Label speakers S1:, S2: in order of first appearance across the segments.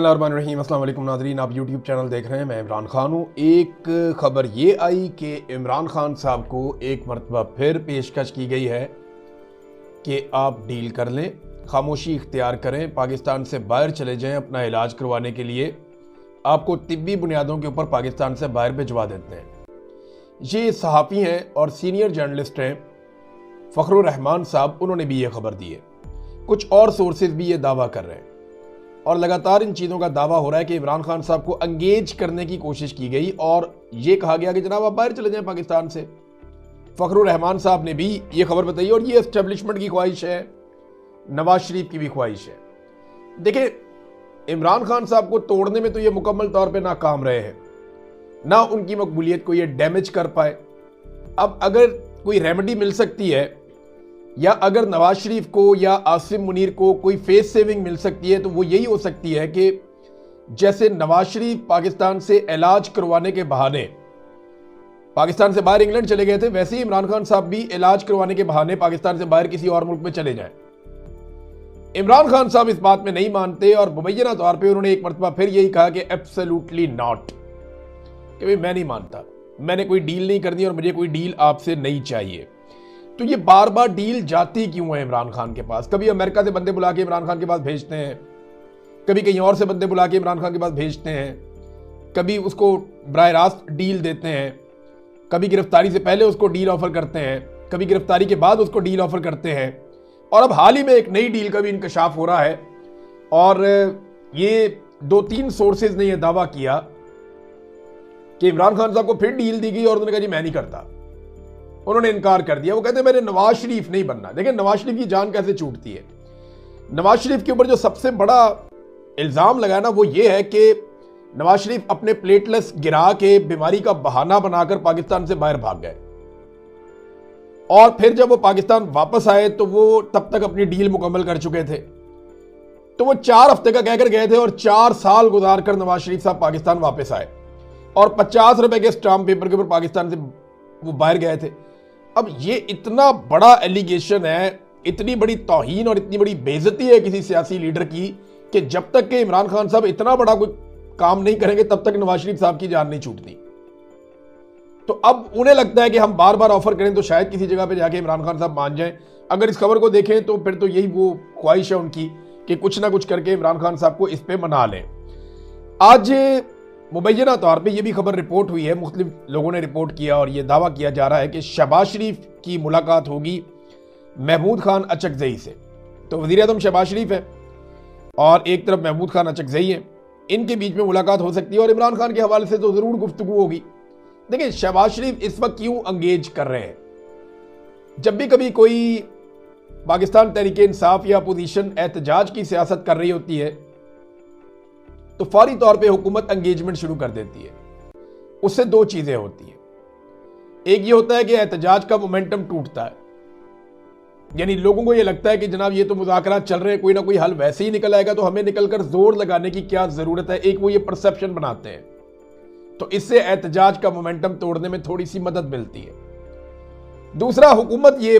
S1: बिस्मिल्लाहिर्रहमानिर्रहीम। अस्सलाम वालेकुम नाज़रीन, आप यूट्यूब चैनल देख रहे हैं। मैं इमरान खान हूँ। एक ख़बर ये आई कि इमरान खान साहब को एक मरतबा फिर पेशकश की गई है कि आप डील कर लें, खामोशी इख्तियार करें, पाकिस्तान से बाहर चले जाएं अपना इलाज करवाने के लिए, आपको तिब्बी बुनियादों के ऊपर पाकिस्तान से बाहर भिजवा देते हैं। ये सहाफ़ी हैं और सीनियर जर्नलिस्ट हैं फ़खरुर रहमान साहब, उन्होंने भी ये खबर दी है। कुछ और सोर्सेज भी ये दावा कर रहे हैं और लगातार इन चीज़ों का दावा हो रहा है कि इमरान खान साहब को एंगेज करने की कोशिश की गई और ये कहा गया कि जनाब आप बाहर चले जाएं पाकिस्तान से। फ़खरुर रहमान साहब ने भी ये खबर बताई और ये एस्टेब्लिशमेंट की ख्वाहिश है, नवाज शरीफ की भी ख्वाहिश है। देखिए, इमरान खान साहब को तोड़ने में तो ये मुकम्मल तौर पर नाकाम रहे हैं, ना उनकी मकबूलियत को ये डैमेज कर पाए। अब अगर कोई रेमेडी मिल सकती है या अगर नवाज शरीफ को या आसिम मुनीर को कोई फेस सेविंग मिल सकती है तो वो यही हो सकती है कि जैसे नवाज शरीफ पाकिस्तान से इलाज करवाने के बहाने पाकिस्तान से बाहर इंग्लैंड चले गए थे, वैसे ही इमरान खान साहब भी इलाज करवाने के बहाने पाकिस्तान से बाहर किसी और मुल्क में चले जाएं। इमरान खान साहब इस बात में नहीं मानते और मुबैना तौर पे उन्होंने एक मरतबा फिर यही कहा कि एब्सोल्युटली नॉट, कि भाई मैं नहीं मानता, मैंने कोई डील नहीं करनी और मुझे कोई डील आपसे नहीं चाहिए। तो ये बार बार डील जाती क्यों है इमरान खान के पास? कभी अमेरिका से बंदे बुला के इमरान खान के पास भेजते हैं, कभी कहीं और से बंदे बुला के इमरान खान के पास भेजते हैं, कभी उसको बराह रास्त डील देते हैं, कभी गिरफ्तारी से पहले उसको डील ऑफर करते हैं, कभी गिरफ्तारी के बाद उसको डील ऑफर करते हैं। और अब हाल ही में एक नई डील का भी इंकशाफ हो रहा है और ये 2-3 सोर्सेज ने यह दावा किया कि इमरान खान साहब को फिर डील दी गई और उन्होंने कहा जी मैं नहीं करता, उन्होंने इनकार कर दिया। वो कहते हैं मैंने नवाज शरीफ नहीं बनना। देखिए, नवाज शरीफ की जान कैसे छूटती है। नवाज शरीफ के ऊपर जो सबसे बड़ा इल्जाम लगा ना वो ये है कि नवाज शरीफ अपने प्लेटलेट्स गिरा के बीमारी का बहाना बनाकर पाकिस्तान से बाहर भाग गए और फिर जब वो पाकिस्तान वापस आए तो वो तब तक अपनी डील मुकम्मल कर चुके थे। तो वो 4 हफ्ते का कहकर गए थे और 4 साल गुजार कर नवाज शरीफ साहब पाकिस्तान वापस आए और 50 रुपए के स्टाम्प पेपर के ऊपर पाकिस्तान से वो बाहर गए थे। अब ये इतना बड़ा एलिगेशन है, इतनी बड़ी तौहीन और इतनी बड़ी बेइज्जती है किसी सियासी लीडर की कि जब तक कि इमरान खान साहब इतना बड़ा कोई काम नहीं करेंगे तब तक नवाज शरीफ साहब की जान नहीं छूटती। तो अब उन्हें लगता है कि हम बार बार ऑफर करें तो शायद किसी जगह पे जाके इमरान खान साहब मान जाएं। अगर इस खबर को देखें तो फिर तो यही वो ख्वाहिश है उनकी कि कुछ ना कुछ करके इमरान खान साहब को इस पे मना लें। आज मुबैना तौर पे ये भी खबर रिपोर्ट हुई है, मुख्तलिफ लोगों ने रिपोर्ट किया और ये दावा किया जा रहा है कि शहबाज शरीफ की मुलाकात होगी महमूद खान अचकजई से। तो वज़ीर आज़म शहबाज शरीफ है और एक तरफ महमूद खान अचकजई है, इनके बीच में मुलाकात हो सकती है और इमरान खान के हवाले से तो ज़रूर गुफ्तगू होगी। देखिए, शहबाज शरीफ इस वक्त क्यों एंगेज कर रहे हैं? जब भी कभी कोई पाकिस्तान तहरीक इंसाफ या अपोजिशन एहतजाज की सियासत कर रही होती है तो फौरी तौर पे हुकूमत एंगेजमेंट शुरू कर देती है। उससे 2 चीजें होती हैं। एक ये होता है कि एहतजाज का मोमेंटम टूटता है, यानी लोगों को ये लगता है कि जनाब ये तो मुज़ाकरात चल रहे हैं, कोई ना कोई हल वैसे ही निकल आएगा तो हमें निकलकर जोर लगाने की क्या जरूरत है। एक वो ये परसेप्शन बनाते हैं, तो इससे एहतजाज का मोमेंटम तोड़ने में थोड़ी सी मदद मिलती है। दूसरा, हुकूमत ये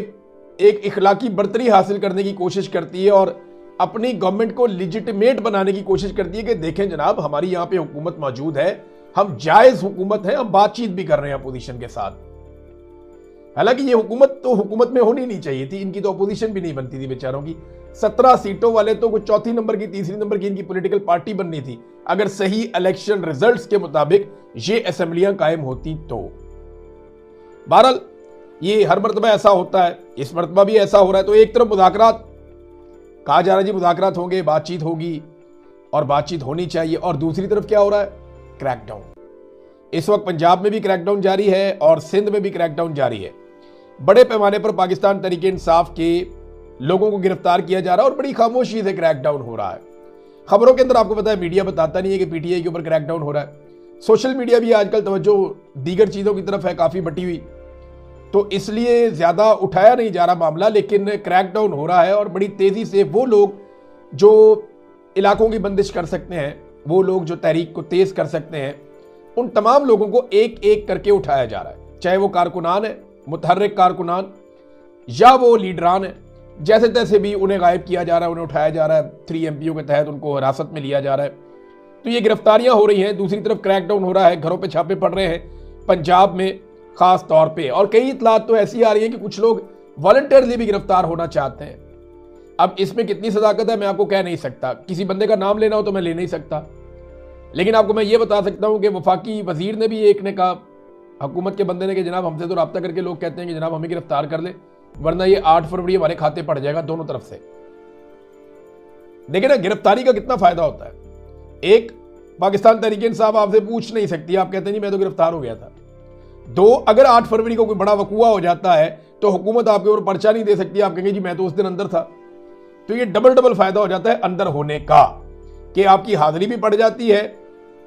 S1: एक इखलाकी बर्तरी हासिल करने की कोशिश करती है और अपनी गवर्नमेंट को लिजिटिमेट बनाने की कोशिश करती है कि देखें जनाब हमारी यहां पे हुकूमत मौजूद है, हम जायज हुकूमत है, हम बातचीत भी कर रहे हैं अपोजिशन के साथ। हालांकि ये हुकूमत तो हुकूमत में होनी नहीं चाहिए थी, इनकी तो अपोजिशन भी नहीं बनती थी बेचारों की। 17 सीटों वाले तो कुछ 4थी नंबर की 3री नंबर की इनकी पॉलिटिकल पार्टी बननी थी अगर सही इलेक्शन रिजल्ट्स के मुताबिक ये असेंबलियां कायम होती तो। बहरहाल ये हर मरतबा ऐसा होता है, इस मरतबा भी ऐसा हो रहा है। तो एक तरफ मुज़ाकरात कहा जा रहा है जी मुज़ाकरात होंगे, बातचीत होगी और बातचीत होनी चाहिए, और दूसरी तरफ क्या हो रहा है? क्रैकडाउन। इस वक्त पंजाब में भी क्रैकडाउन जारी है और सिंध में भी क्रैकडाउन जारी है। बड़े पैमाने पर पाकिस्तान तहरीक इंसाफ के लोगों को गिरफ्तार किया जा रहा है और बड़ी खामोशी से क्रैकडाउन हो रहा है। खबरों के अंदर आपको पता है मीडिया बताता नहीं है कि पीटीआई के ऊपर क्रैकडाउन हो रहा है। सोशल मीडिया भी आजकल तवज्जो दीगर चीज़ों की तरफ है, काफ़ी बटी हुई, तो इसलिए ज्यादा उठाया नहीं जा रहा मामला, लेकिन क्रैकडाउन हो रहा है और बड़ी तेजी से वो लोग जो इलाकों की बंदिश कर सकते हैं, वो लोग जो तहरीक को तेज कर सकते हैं, उन तमाम लोगों को एक एक करके उठाया जा रहा है। चाहे वो कारकुनान है, मुतहर्रिक कारकुनान, या वो लीडरान है, जैसे तैसे भी उन्हें गायब किया जा रहा है, उन्हें उठाया जा रहा है। 3 MPO के तहत उनको हिरासत में लिया जा रहा है। तो ये गिरफ्तारियां हो रही हैं, दूसरी तरफ क्रैकडाउन हो रहा है, घरों पे छापे पड़ रहे हैं पंजाब में खास तौर पे, और कई इतलात तो ऐसी आ रही है कि कुछ लोग वॉलंटियरली भी गिरफ्तार होना चाहते हैं। अब इसमें कितनी सदाकत है मैं आपको कह नहीं सकता, किसी बंदे का नाम लेना हो तो मैं ले नहीं सकता, लेकिन आपको मैं ये बता सकता हूं कि वफाकी वजीर ने भी एक ने कहा, हुकूमत के बंदे ने, कि जनाब हमसे तो रब्ता करके लोग कहते हैं कि जनाब हमें गिरफ्तार कर ले, वरना ये 8 फरवरी हमारे खाते पड़ जाएगा दोनों तरफ से। देखिए ना, गिरफ्तारी का कितना फायदा होता है। एक, पाकिस्तान तहरीक-ए-इंसाफ आपसे पूछ नहीं सकती, आप कहते नहीं मैं तो गिरफ्तार हो गया था। दो, अगर 8 फरवरी को कोई बड़ा वकूआ हो जाता है तो हुकूमत आपके ऊपर पर्चा नहीं दे सकती, आप कहेंगे जी मैं तो उस दिन अंदर था। तो ये डबल फायदा हो जाता है अंदर होने का, कि आपकी हाजिरी भी पड़ जाती है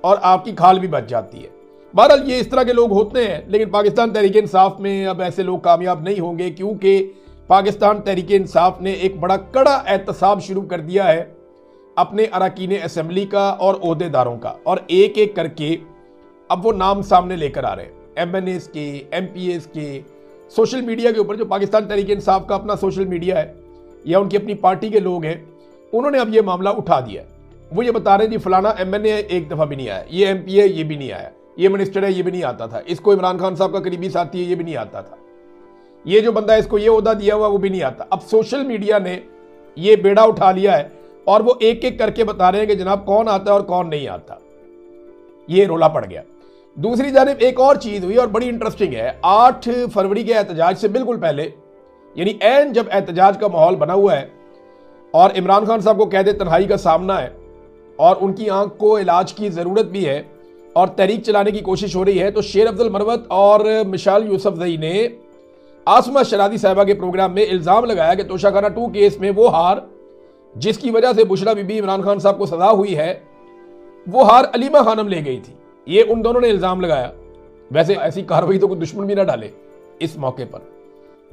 S1: और आपकी खाल भी बच जाती है। बहरहाल ये इस तरह के लोग होते हैं, लेकिन पाकिस्तान तहरीक-ए-इंसाफ में अब ऐसे लोग कामयाब नहीं होंगे, क्योंकि पाकिस्तान तहरीक-ए-इंसाफ ने एक बड़ा कड़ा एहतसाब शुरू कर दिया है अपने अरकान असेंबली का और ओहदेदारों का, और एक एक करके अब वो नाम सामने लेकर आ रहे हैं, MNAs के, MPAs के, सोशल मीडिया के ऊपर जो पाकिस्तान तहरीक-ए-इंसाफ का अपना सोशल मीडिया है या उनकी अपनी पार्टी के लोग हैं, उन्होंने अब ये मामला उठा दिया। वो ये बता रहे हैं जी फलाना MNA एक दफ़ा भी नहीं आया, ये MP है ये भी नहीं आया, ये मिनिस्टर है ये भी नहीं आता था, इसको इमरान खान साहब का करीबी साथी है ये भी नहीं आता था, ये जो बंदा है इसको ये ओहदा दिया हुआ वो भी नहीं आता। अब सोशल मीडिया ने ये बेड़ा उठा लिया है और वो एक एक करके बता रहे हैं कि जनाब कौन आता है और कौन नहीं आता। ये रोला पड़ गया। दूसरी जानिब एक और चीज हुई और बड़ी इंटरेस्टिंग है। 8 फरवरी के एहतजाज से बिल्कुल पहले, यानी ऐन जब एहतजाज का माहौल बना हुआ है और इमरान खान साहब को कैद तन्हाई का सामना है और उनकी आंख को इलाज की जरूरत भी है और तहरीक चलाने की कोशिश हो रही है, तो शेर अफजल मरवत और मिसाल यूसुफजई ने आसमा शरादी साहिबा के प्रोग्राम में इल्जाम लगाया कि तोशाखाना 2 केस में वो हार जिसकी वजह से बुशरा बीबी इमरान खान साहब को सजा हुई है, वो हार अलीमा खानम ले गई थी। ये उन दोनों ने इल्जाम लगाया। वैसे ऐसी कार्रवाई तो कोई दुश्मन भी ना डाले इस मौके पर,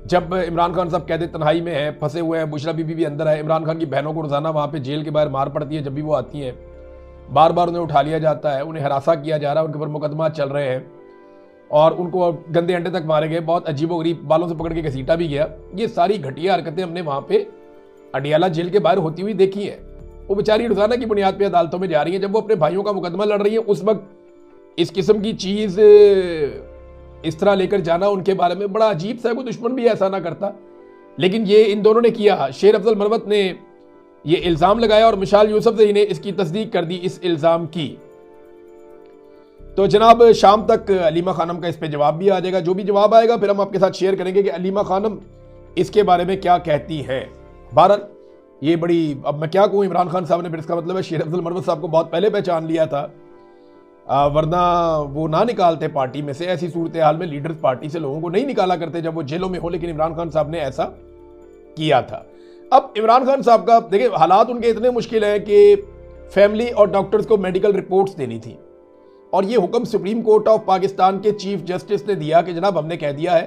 S1: जब इमरान खान साहब कैद तन्हाई में है, फंसे हुए हैं, बुशरा बीबी भी अंदर है, इमरान खान की बहनों को रोजाना वहां पे जेल के बाहर मार पड़ती है, जब भी वो आती हैं बार बार उन्हें उठा लिया जाता है, उन्हें हरासा किया जा रहा है, उनके ऊपर मुकदमा चल रहे हैं और उनको गंदे अंडे तक मारे गए, बहुत अजीबोगरीब बालों से पकड़ के घसीटा भी गया। ये सारी घटिया हरकतें हमने वहां पे अडियाला जेल के बाहर होती हुई देखी है। वो बेचारी रोजाना की बुनियाद पर अदालतों में जा रही है, जब वो अपने भाइयों का मुकदमा लड़ रही है उस वक्त इस किस्म की चीज इस तरह लेकर जाना उनके बारे में बड़ा अजीब सा है। कोई दुश्मन भी ऐसा ना करता, लेकिन ये इन दोनों ने किया। शेर अफजल मरवत ने ये इल्जाम लगाया और मिसाल यूसुफजई ने इसकी तस्दीक कर दी इस इल्जाम की। तो जनाब शाम तक अलीमा खानम का इस पे जवाब भी आ जाएगा। जो भी जवाब आएगा फिर हम आपके साथ शेयर करेंगे कि अलीमा खानम इसके बारे में क्या कहती हैं। बहरहाल ये बड़ी, अब मैं क्या कहूँ, इमरान खान साहब ने फिर इसका मतलब है शेर अफजल मरवत साहब को बहुत पहले पहचान लिया था, वरना वो ना निकालते पार्टी में से। ऐसी सूरत हाल में लीडर्स पार्टी से लोगों को नहीं निकाला करते जब वो जेलों में हो, लेकिन इमरान खान साहब ने ऐसा किया था। अब इमरान खान साहब का देखिए हालात उनके इतने मुश्किल हैं कि फैमिली और डॉक्टर्स को मेडिकल रिपोर्ट्स देनी थी और ये हुक्म सुप्रीम कोर्ट ऑफ पाकिस्तान के चीफ जस्टिस ने दिया कि जनाब हमने कह दिया है